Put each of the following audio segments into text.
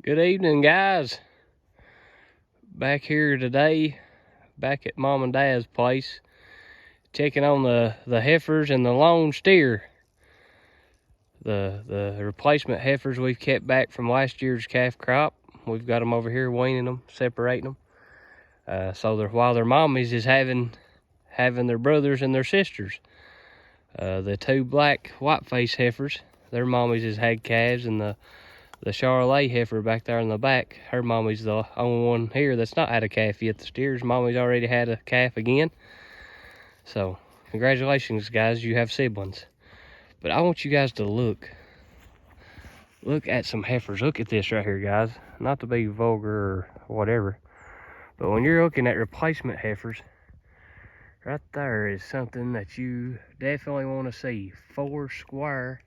Good evening, guys. Back here today, back at Mom and Dad's place, checking on the heifers and the lone steer. The replacement heifers we've kept back from last year's calf crop. We've got them over here weaning them, separating them. While their mommies is having their brothers and their sisters. The two black white-faced heifers, their mommies has had calves, and the Charolais heifer back there in the back, her mommy's the only one here that's not had a calf yet. The steer's mommy's already had a calf again. So, congratulations, guys, you have siblings. But I want you guys to look at some heifers. Look at this right here, guys. Not to be vulgar or whatever, but when you're looking at replacement heifers, right there is something that you definitely want to see. 4 square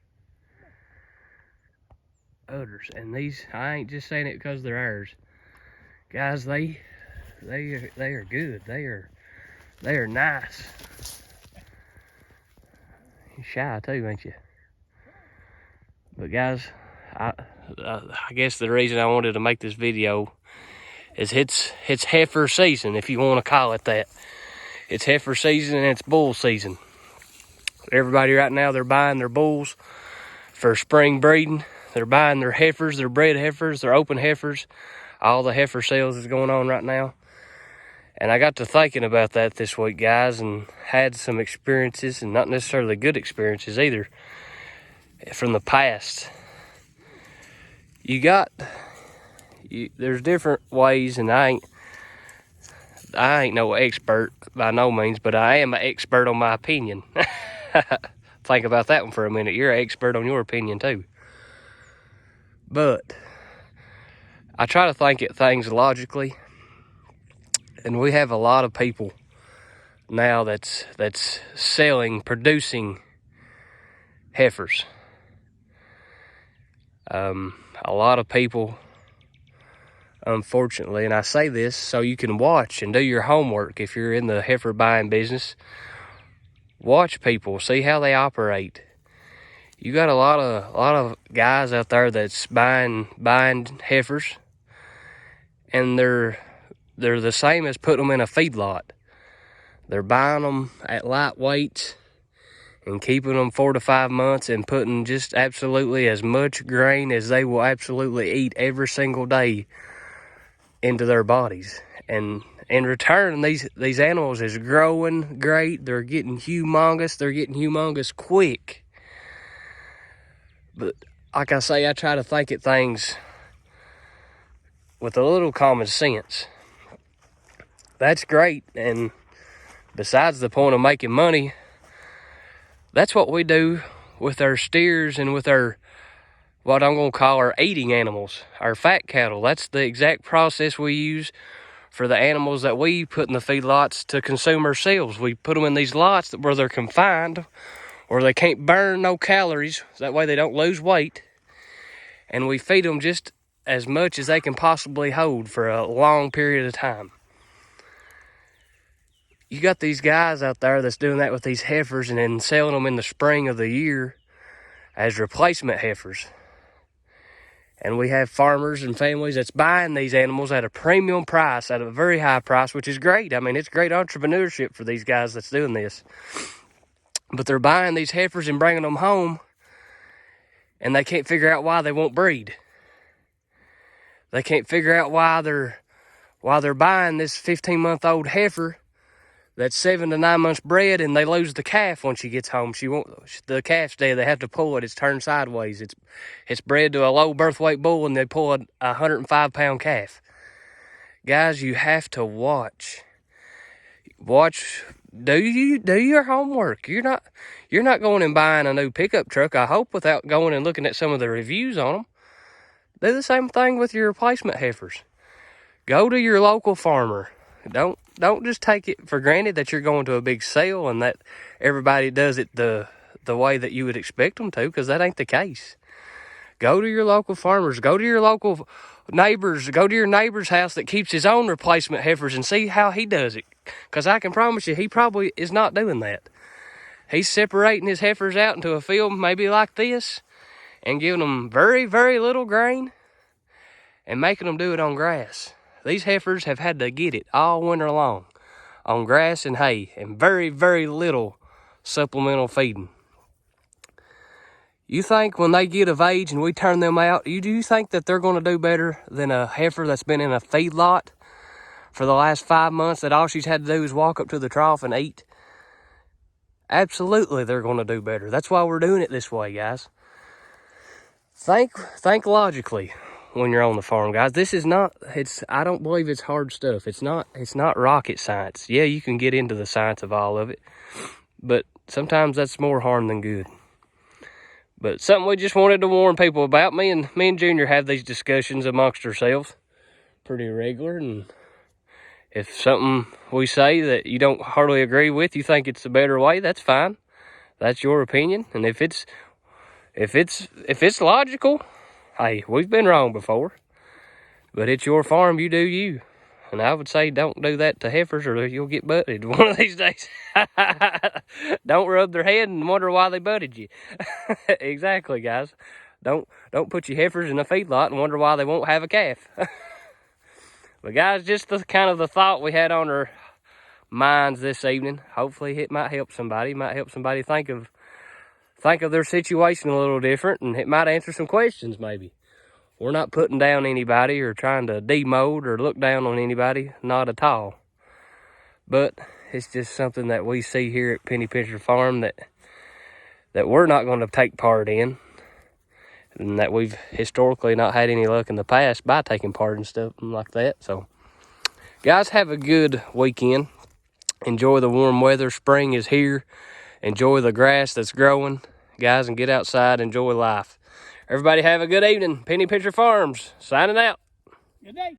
udders, and these, I ain't just saying it because they're ours, guys. They are good. They are nice. You're shy too, ain't you? But guys, I guess the reason I wanted to make this video is it's heifer season, if you want to call it that. It's heifer season and it's bull season. Everybody right now, they're buying their bulls for spring breeding. They're buying their heifers, their bred heifers, their open heifers. All the heifer sales is going on right now. And I got to thinking about that this week, guys, and had some experiences, and not necessarily good experiences either, from the past. There's different ways, and I ain't no expert by no means, but I am an expert on my opinion. Think about that one for a minute. You're an expert on your opinion too. But I try to think at things logically, and we have a lot of people now that's producing heifers. A lot of people, unfortunately, and I say this so you can watch and do your homework if you're in the heifer buying business. Watch people, see how they operate. You got a lot of guys out there that's buying heifers, and they're the same as putting them in a feedlot. They're buying them at light weights and keeping them 4 to 5 months and putting just absolutely as much grain as they will absolutely eat every single day into their bodies. And in return, these animals is growing great. They're getting humongous. They're getting humongous quick. But like I say, I try to think at things with a little common sense. That's great, and besides the point of making money, that's what we do with our steers and with our, what I'm going to call our eating animals, our fat cattle. That's the exact process we use for the animals that we put in the feedlots to consume ourselves. We put them in these lots where they're confined, or they can't burn no calories, that way they don't lose weight, and we feed them just as much as they can possibly hold for a long period of time. You got these guys out there that's doing that with these heifers and then selling them in the spring of the year as replacement heifers. And we have farmers and families that's buying these animals at a premium price, at a very high price, which is great. I mean, it's great entrepreneurship for these guys that's doing this. But they're buying these heifers and bringing them home, and they can't figure out why they won't breed. They can't figure out why they're buying this 15-month-old heifer that's 7 to 9 months bred, and they lose the calf when she gets home. The calf's dead. They have to pull it. It's turned sideways. It's bred to a low birth weight bull, and they pull a 105-pound calf. Guys, you have to watch. Do your homework. You're not going and buying a new pickup truck, I hope, without going and looking at some of the reviews on them. Do the same thing with your replacement heifers. Go to your local farmer. Don't just take it for granted that you're going to a big sale and that everybody does it the way that you would expect them to, because that ain't the case. Go to your local farmers. Go to your local neighbors. Go to your neighbor's house that keeps his own replacement heifers and see how he does it. Because I can promise you, he probably is not doing that. He's separating his heifers out into a field maybe like this and giving them very, very little grain and making them do it on grass. These heifers have had to get it all winter long on grass and hay and very, very little supplemental feeding. You think when they get of age and we turn them out, do you think that they're going to do better than a heifer that's been in a feedlot for the last 5 months that all she's had to do is walk up to the trough and eat? Absolutely, they're going to do better. That's why we're doing it this way, guys. Think logically when you're on the farm, guys. This is not, I don't believe it's hard stuff. It's not rocket science. Yeah, you can get into the science of all of it, but sometimes that's more harm than good. But something we just wanted to warn people about. Me and Junior have these discussions amongst ourselves pretty regular, and if something we say that you don't hardly agree with, you think it's a better way, that's fine. That's your opinion. And if it's logical, hey, we've been wrong before. But it's your farm, you do you. And I would say don't do that to heifers or you'll get butted one of these days. Don't rub their head and wonder why they butted you. Exactly, guys. Don't put your heifers in a feedlot and wonder why they won't have a calf. But guys, just the kind of the thought we had on our minds this evening. Hopefully it might help somebody. It might help somebody think of their situation a little different, and it might answer some questions maybe. We're not putting down anybody or trying to demote or look down on anybody, not at all. But it's just something that we see here at Penny Pincher Farm that we're not going to take part in, and that we've historically not had any luck in the past by taking part in stuff like that. So, guys, have a good weekend. Enjoy the warm weather. Spring is here. Enjoy the grass that's growing, guys, and get outside. Enjoy life. Everybody have a good evening. Penny Pincher Farms, signing out. Good day.